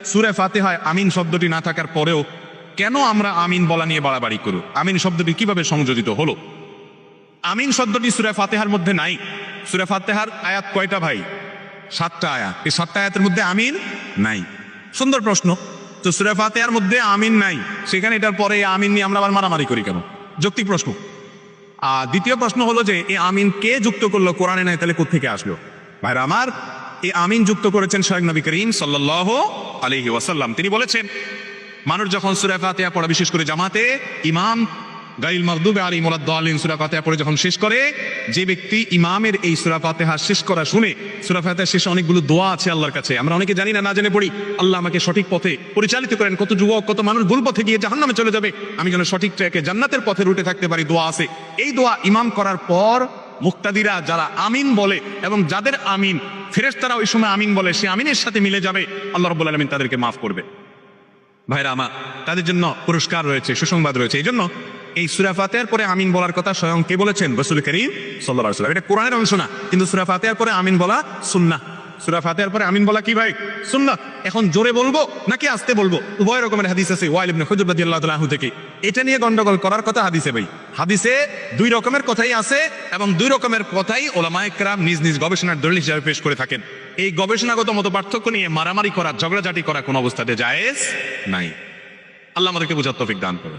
সূরা ফাতিহায় আমিন শব্দটি না থাকার পরেও কেন আমরা আমিন বলা নিয়ে বাড়াবাড়ি করব? আমিন শব্দটি কিভাবে সংযোজিত হলো? আমিন শব্দটি সূরা ফাতিহার মধ্যে নাই। সূরা ফাতিহার আয়াত কয়টা ভাই? 7টা আয়াত। এই 7টা আয়াতের মধ্যে আমিন নাই। সুন্দর প্রশ্ন। তো সূরা ফাতিহার মধ্যে আমিন নাই, সেখানে এটার পরে এই আমিন নিয়ে আমরা আবার মারামারি করি কেন? যৌক্তিক প্রশ্ন। আর দ্বিতীয় প্রশ্ন হলো যে এই আমিন কে যুক্ত করলো? কোরআনে নাই, তাহলে কোত্থেকে আসলো? ভাইরা আমার, এই আমিন যুক্ত করেছেন স্বয়ং নবী করিম সাল্লাল্লাহু আলাইহি ওয়াসাল্লাম। তিনি বলেছেন, মানুষ যখন সূরা ফাতিহা পড়া, বিশেষ করে জামাতে ইমাম গায়রুল মাগদুবি আলাইহিম ওয়ালাদ-দাল্লিন সূরা ফাতিহা পড়ে যখন শেষ করে, যে ব্যক্তি ইমামের এই সূরা ফাতিহা শেষ করা শুনে, সূরা ফাতিহার শেষে অনেকগুলো দোয়া আছে আল্লাহর কাছে, আমরা অনেকে জানি না, না জেনে পড়ি। আল্লাহ আমাকে সঠিক পথে পরিচালিত করেন। কত যুবক, কত মানুষ ভুল পথে গিয়ে জাহান্নামে চলে যাবে, আমি যেন সঠিক ট্র্যাকে জান্নাতের পথে রুটে থাকতে পারি। দোয়া আছে। এই দোয়া ইমাম করার পর মুক্তাদিরা যারা আমিন বলে এবং যাদের আমিন ফেরেশতারা ওই সময় আমিন বলে, সে আমিনের সাথে মিলে যাবে, আল্লাহ রাব্বুল আলামিন তাদেরকে মাফ করবে। ভাইরা আমার, তাদের জন্য পুরস্কার রয়েছে, সুসংবাদ রয়েছে। এই জন্য এই সূরা ফাতিহার পরে আমিন বলার কথা স্বয়ং কে বলেছেন? রাসূল করিম সাল্লাল্লাহু আলাইহি ওয়াসাল্লাম। এটা কোরআনের অংশ না, কিন্তু সূরা ফাতিহার পরে আমিন বলা সুন্নাহ। সূরা ফাতিহার পরে আমিন বলা কি ভাই? সুন্নাহ। এখন জোরে বলবো নাকি আস্তে বলবো? উভয় রকমের হাদিস আছে। ওয়াইল ইবনে হুজর রাদিয়াল্লাহু তাআলা আনহু থেকে এটা নিয়ে গন্ডগোল করার কথা হাদিসে ভাই। হাদিসে দুই রকমের কথাই আছে এবং দুই রকমের কথাই উলামায়ে কেরাম নিজ নিজ গবেষণার দলিল হিসেবে পেশ করে থাকেন। এই গবেষণাগত মত পার্থক্য নিয়ে মারামারি করা, ঝগড়াঝাটি করা কোনো অবস্থাতে জায়েজ নাই। আল্লাহ আমাদেরকে বুঝার তৌফিক দান করুন।